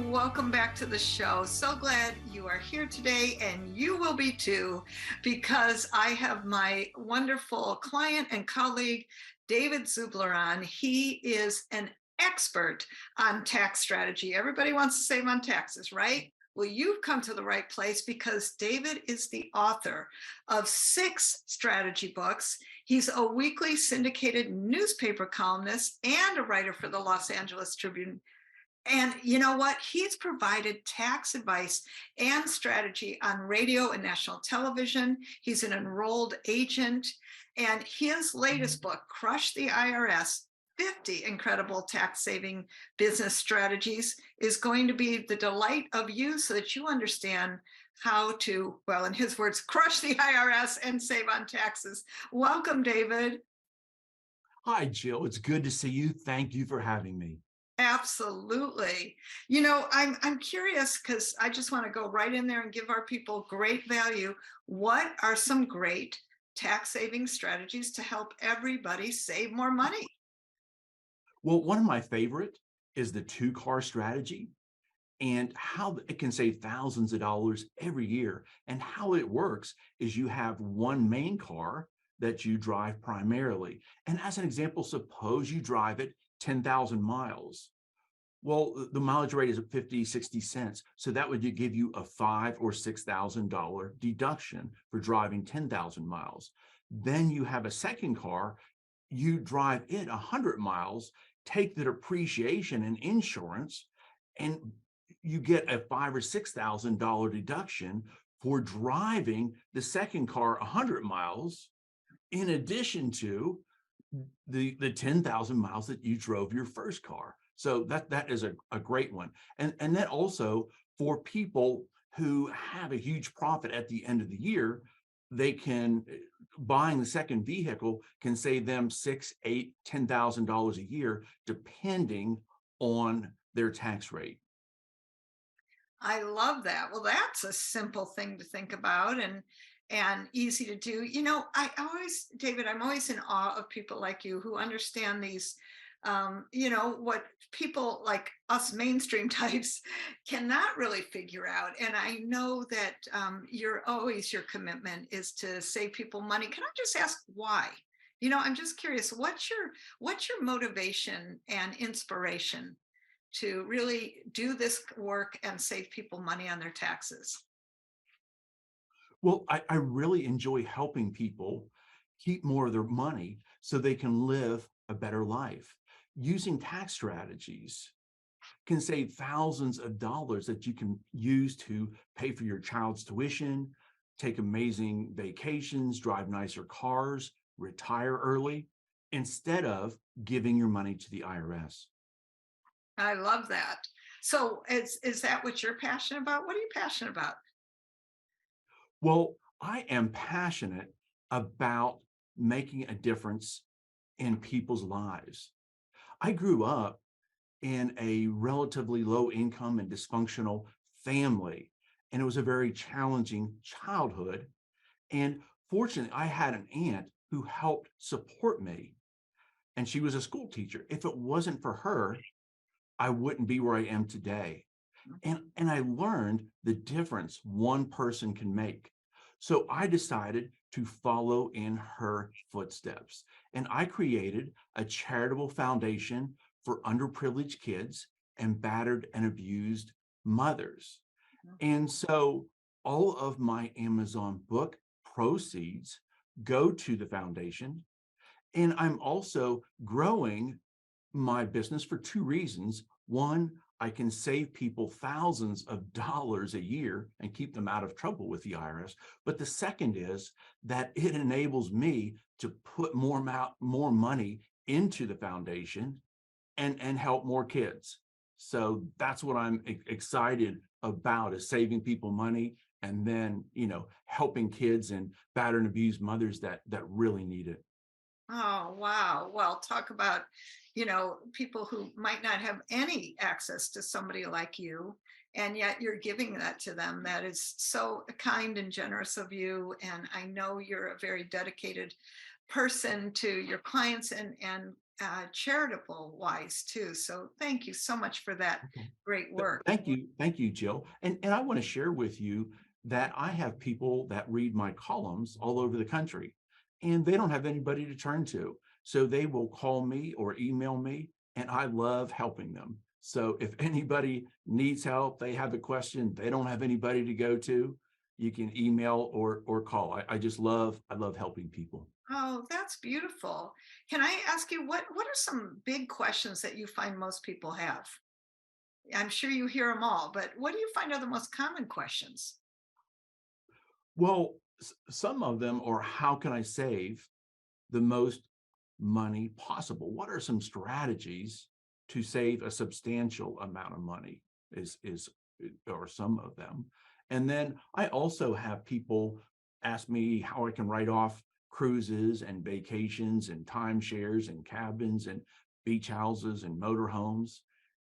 Welcome back to the show. So glad you are here today, and you will be too, because I have my wonderful client and colleague, David Zubler, on. He is an expert on tax strategy. Everybody wants to save on taxes, right? Well, you've come to the right place because David is the author of 6 strategy books. He's a weekly syndicated newspaper columnist and a writer for the Los Angeles Tribune. And you know what? He's provided tax advice and strategy on radio and national television. He's an enrolled agent. And his latest book, Crush the IRS 50 Incredible Tax Saving Business Strategies, is going to be the delight of you so that you understand how to, well, in his words, crush the IRS and save on taxes. Welcome, David. Hi, Jill. It's good to see you. Thank you for having me. Absolutely. I'm curious because I just want to go right in there and give our people great value. What are some great tax saving strategies to help everybody save more money? Well, one of my favorite is the two-car strategy and how it can save thousands of dollars every year. And how it works is you have one main car that you drive primarily. And as an example, suppose you drive it 10,000 miles. Well, the mileage rate is at 50, 60 cents. So that would give you a $5,000 or $6,000 deduction for driving 10,000 miles. Then you have a second car, you drive it 100 miles, take the depreciation and insurance, and you get a $5,000 or $6,000 deduction for driving the second car 100 miles, in addition to the 10,000 miles that you drove your first car. So that is a great one. And then also for people who have a huge profit at the end of the year, they can buying the second vehicle can save them $6,000, $8,000, $10,000 a year, depending on their tax rate. I love that. Well, that's a simple thing to think about and easy to do. I always, David, I'm always in awe of people like you who understand these what people like us mainstream types cannot really figure out. And I know that your commitment is to save people money. Can I just ask why? I'm just curious, what's your motivation and inspiration to really do this work and save people money on their taxes? Well, I really enjoy helping people keep more of their money so they can live a better life. Using tax strategies can save thousands of dollars that you can use to pay for your child's tuition, take amazing vacations, drive nicer cars, retire early, instead of giving your money to the IRS. I love that. So is that what you're passionate about? What are you passionate about? Well, I am passionate about making a difference in people's lives. I grew up in a relatively low income and dysfunctional family, and it was a very challenging childhood. And fortunately, I had an aunt who helped support me, and she was a school teacher. If it wasn't for her, I wouldn't be where I am today. And I learned the difference one person can make. So I decided to follow in her footsteps. And I created a charitable foundation for underprivileged kids and battered and abused mothers. And so all of my Amazon book proceeds go to the foundation. And I'm also growing my business for 2 reasons. One, I can save people thousands of dollars a year and keep them out of trouble with the IRS. But the second is that it enables me to put more money into the foundation and help more kids. So that's what I'm excited about, is saving people money and then, helping kids and battered and abused mothers that really need it. Oh, wow. Well, talk about, people who might not have any access to somebody like you, and yet you're giving that to them. That is so kind and generous of you. And I know you're a very dedicated person to your clients and charitable wise too. So thank you so much for that Okay. great work. Thank you, Jill. And I want to share with you that I have people that read my columns all over the country, and they don't have anybody to turn to. So they will call me or email me, and I love helping them. So if anybody needs help, they have a question, they don't have anybody to go to, you can email or call. I love helping people. Oh, that's beautiful. Can I ask you what are some big questions that you find most people have? I'm sure you hear them all, but what do you find are the most common questions? Well, some of them are, how can I save the most money possible? What are some strategies to save a substantial amount of money? Is or some of them. And then I also have people ask me how I can write off cruises and vacations and timeshares and cabins and beach houses and motorhomes.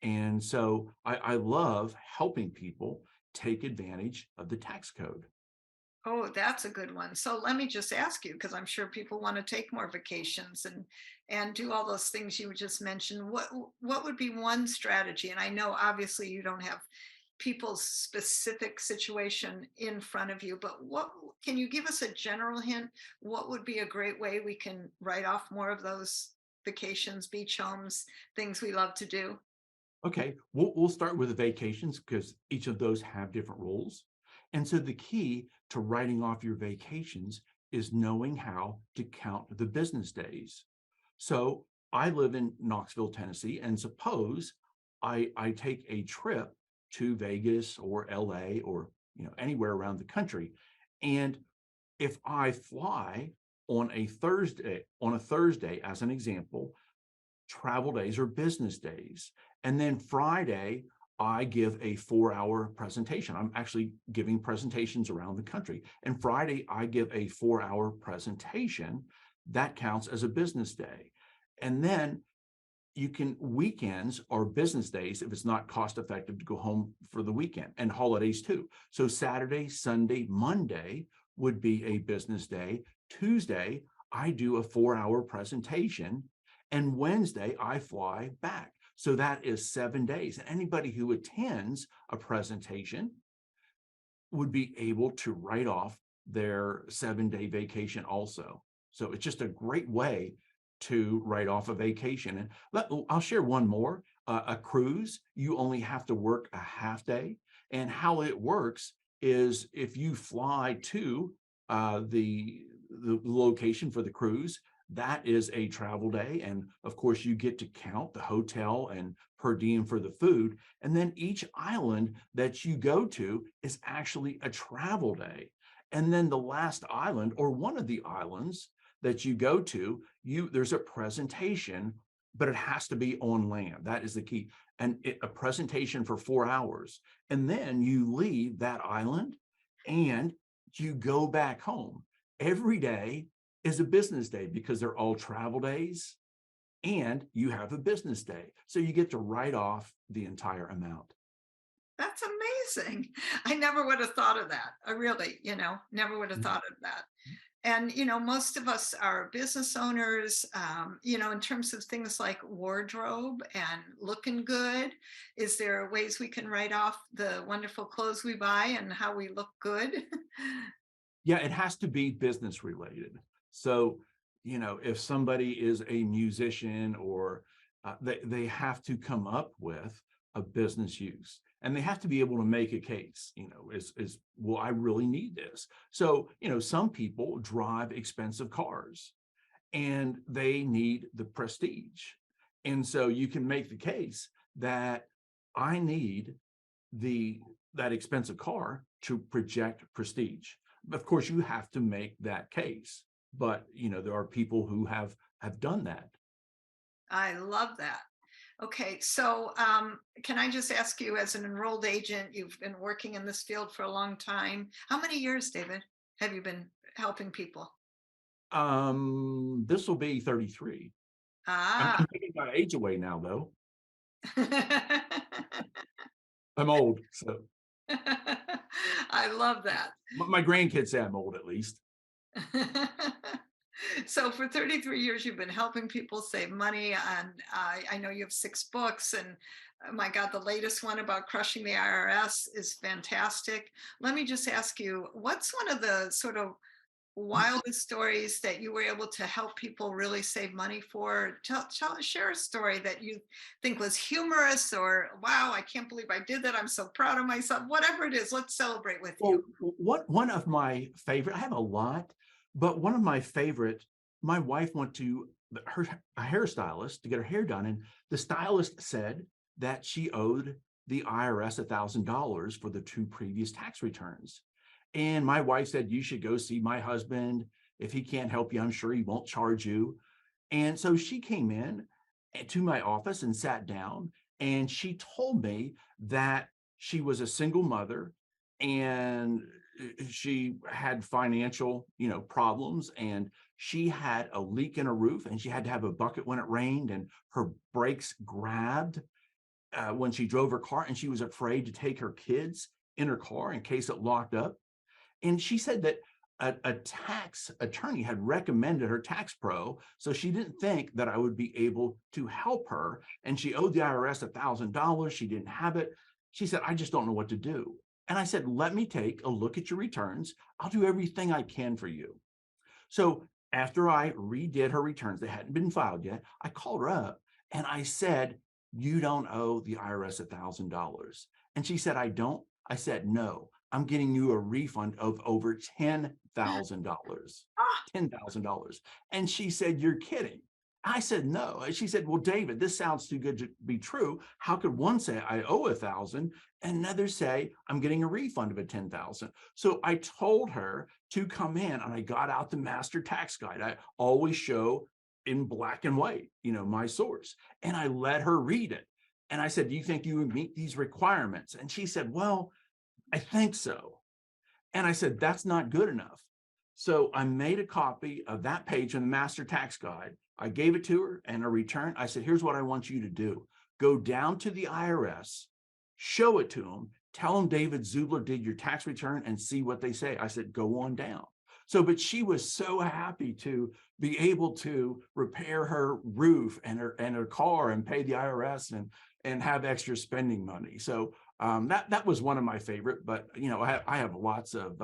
And so I love helping people take advantage of the tax code. Oh, that's a good one. So let me just ask you, because I'm sure people want to take more vacations and do all those things you just mentioned. What would be one strategy? And I know obviously you don't have people's specific situation in front of you, but what can you give us a general hint? What would be a great way we can write off more of those vacations, beach homes, things we love to do? Okay, we'll start with the vacations because each of those have different rules. And so the key to writing off your vacations is knowing how to count the business days. So I live in Knoxville, Tennessee, and suppose I take a trip to Vegas or LA or anywhere around the country. And if I fly on a Thursday, as an example, travel days or business days. And then Friday, I give a 4 hour presentation. I'm actually giving presentations around the country. And Friday, I give a 4 hour presentation. That counts as a business day. And then weekends or business days if it's not cost effective to go home for the weekend, and holidays too. So Saturday, Sunday, Monday would be a business day. Tuesday, I do a 4 hour presentation, and Wednesday I fly back. So that is 7 days. And anybody who attends a presentation would be able to write off their 7 day vacation also. So it's just a great way to write off a vacation. And I'll share one more. A cruise, you only have to work a half day. And how it works is if you fly to the location for the cruise, that is a travel day. And of course, you get to count the hotel and per diem for the food. And then each island that you go to is actually a travel day. And then the last island or one of the islands that you go to, there's a presentation, but it has to be on land. That is the key. And a presentation for 4 hours. And then you leave that island and you go back home. Every day is a business day because they're all travel days, and you have a business day. So you get to write off the entire amount. That's amazing. I never would have thought of that. I really, never would have thought of that. And, most of us are business owners, in terms of things like wardrobe and looking good. Is there ways we can write off the wonderful clothes we buy and how we look good? Yeah, it has to be business related. So, if somebody is a musician or they have to come up with a business use, and they have to be able to make a case, well, I really need this. So, some people drive expensive cars and they need the prestige. And so you can make the case that I need the that expensive car to project prestige. Of course, you have to make that case, but there are people who have done that. I love that. Okay, so can I just ask you, as an enrolled agent, you've been working in this field for a long time. How many years, David, have you been helping people? This will be 33. I'm Ah. taking my age away now, though. I'm old, so I love that. my grandkids say I'm old at least. So for 33 years, you've been helping people save money. And I know you have 6 books. And my God, the latest one about crushing the IRS is fantastic. Let me just ask you, what's one of the sort of wildest stories that you were able to help people really save money for? Share a story that you think was humorous or, wow, I can't believe I did that. I'm so proud of myself. Whatever it is, let's celebrate with you. Well, what one of my favorite, I have a lot, but one of my favorite, my wife went to her a hairstylist to get her hair done, and the stylist said that she owed the IRS $1,000 for the 2 previous tax returns. And my wife said, you should go see my husband. If he can't help you, I'm sure he won't charge you. And so she came in to my office and sat down, and she told me that she was a single mother, and she had financial, problems, and she had a leak in her roof, and she had to have a bucket when it rained, and her brakes grabbed when she drove her car, and she was afraid to take her kids in her car in case it locked up. And she said that a tax attorney had recommended her tax pro, so she didn't think that I would be able to help her. And she owed the IRS $1,000. She didn't have it. She said, I just don't know what to do. And I said, let me take a look at your returns. I'll do everything I can for you. So after I redid her returns, they hadn't been filed yet, I called her up and I said, you don't owe the IRS $1,000. And she said, I don't. I said, no, I'm getting you a refund of over $10,000. Ah, $10,000. And she said, you're kidding. I said, no. And she said, well, David, this sounds too good to be true. How could one say I owe 1,000 and another say I'm getting a refund of a 10,000? So I told her to come in, and I got out the master tax guide. I always show in black and white, my source. And I let her read it. And I said, do you think you would meet these requirements? And she said, well, I think so. And I said, that's not good enough. So I made a copy of that page in the master tax guide. I gave it to her and a return. I said, here's what I want you to do. Go down to the IRS, show it to them, tell them David Zubler did your tax return and see what they say. I said, go on down. So, but she was so happy to be able to repair her roof and her car and pay the IRS and have extra spending money. So that was one of my favorite, but I have lots of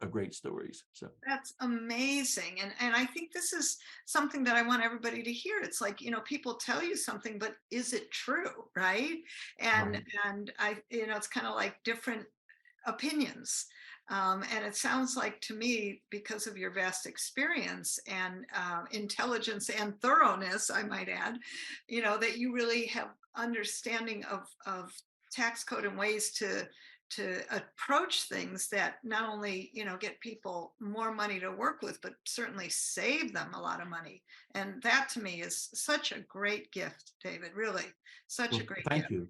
great stories. So that's amazing. And I think this is something that I want everybody to hear. It's like, people tell you something, but is it true? Right. And right, and I, it's kind of like different opinions. And it sounds like to me, because of your vast experience and intelligence and thoroughness, I might add, that you really have understanding of tax code and ways to approach things that not only get people more money to work with, but certainly save them a lot of money. And that to me is such a great gift, David. Really, such a well, great thank gift. you.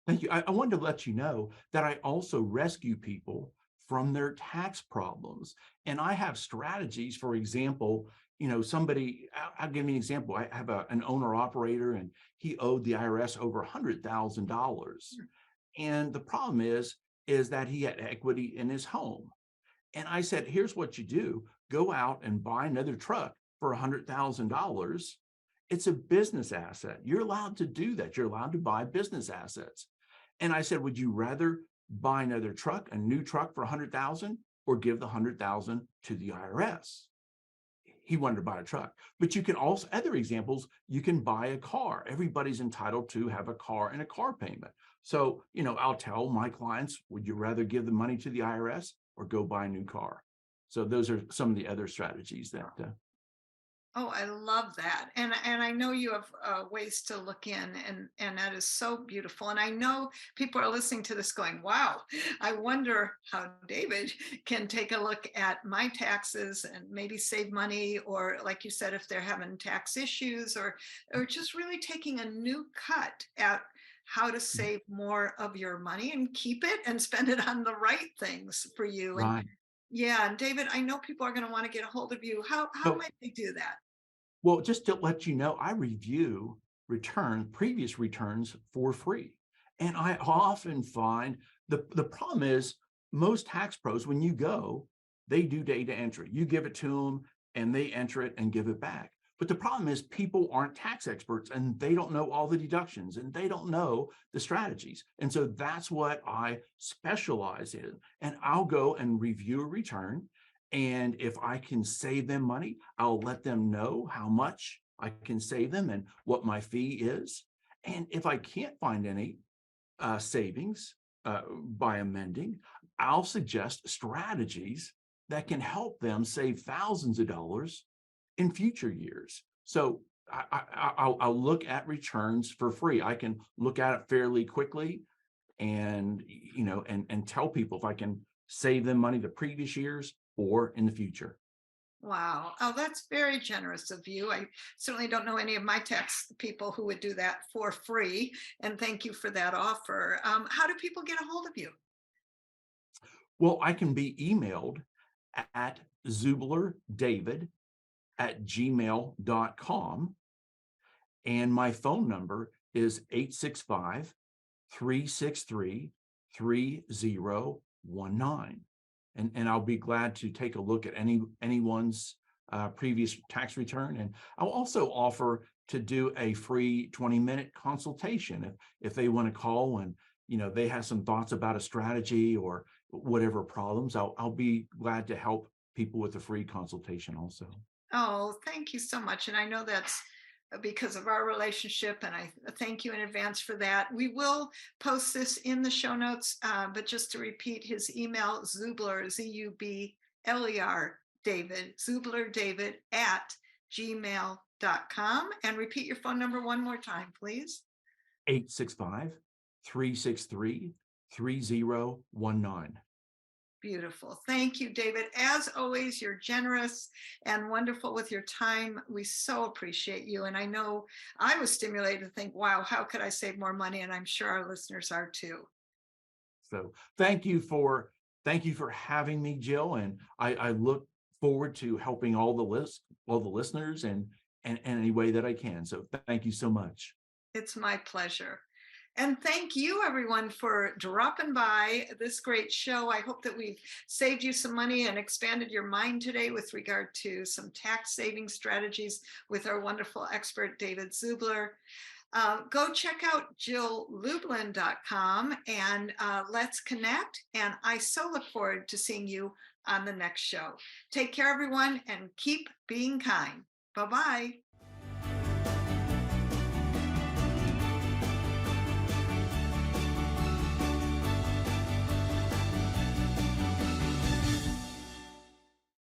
Thank you. I wanted to let you know that I also rescue people from their tax problems. And I have strategies. For example, somebody, I'll give you an example. I have an owner operator, and he owed the IRS over $100,000. And the problem is that he had equity in his home. And I said, here's what you do. Go out and buy another truck for $100,000. It's a business asset. You're allowed to do that. You're allowed to buy business assets. And I said, would you rather buy another truck, a new truck for 100,000, or give the 100,000 to the IRS? He wanted to buy a truck. But you can also, other examples, you can buy a car. Everybody's entitled to have a car and a car payment. So, I'll tell my clients, would you rather give the money to the IRS or go buy a new car? So those are some of the other strategies that Oh, I love that. And I know you have ways to look in, and that is so beautiful. And I know people are listening to this going, wow, I wonder how David can take a look at my taxes and maybe save money, or like you said, if they're having tax issues, or just really taking a new cut at how to save more of your money and keep it and spend it on the right things for you. And right. yeah, and David, I know people are going to want to get a hold of you. How So might they do that? well, just to let you know, I review previous returns for free. And I often find the problem is most tax pros, when you go, they do data entry. You give it to them, and they enter it and give it back. But the problem is people aren't tax experts and they don't know all the deductions and they don't know the strategies. And so that's what I specialize in. And I'll go and review a return. And if I can save them money, I'll let them know how much I can save them and what my fee is. And if I can't find any savings by amending, I'll suggest strategies that can help them save thousands of dollars in future years. So I'll look at returns for free. I can look at it fairly quickly, and and tell people if I can save them money the previous years or in the future. Wow. Oh, that's very generous of you. I certainly don't know any of my tax people who would do that for free. And thank you for that offer. How do people get a hold of you? Well, I can be emailed at zublerdavid@gmail.com. And my phone number is 865 363 3019. And I'll be glad to take a look at anyone's previous tax return. And I'll also offer to do a free 20-minute consultation if they want to call and they have some thoughts about a strategy or whatever problems. I'll be glad to help people with a free consultation also. Oh, thank you so much. And I know that's because of our relationship, and I thank you in advance for that. We will post this in the show notes, but just to repeat his email, Zubler, Zubler, David, Zubler David at gmail.com. And repeat your phone number one more time, please. 865 363 3019. Beautiful. Thank you, David. As always, you're generous and wonderful with your time. We so appreciate you. And I know I was stimulated to think, wow, how could I save more money? And I'm sure our listeners are too. So thank you for having me, Jill. And I look forward to helping all the listeners and any way that I can. So thank you so much. It's my pleasure. And thank you, everyone, for dropping by this great show. I hope that we've saved you some money and expanded your mind today with regard to some tax saving strategies with our wonderful expert, David Zubler. Go check out jilllublin.com and let's connect. And I so look forward to seeing you on the next show. Take care, everyone, and keep being kind. Bye bye.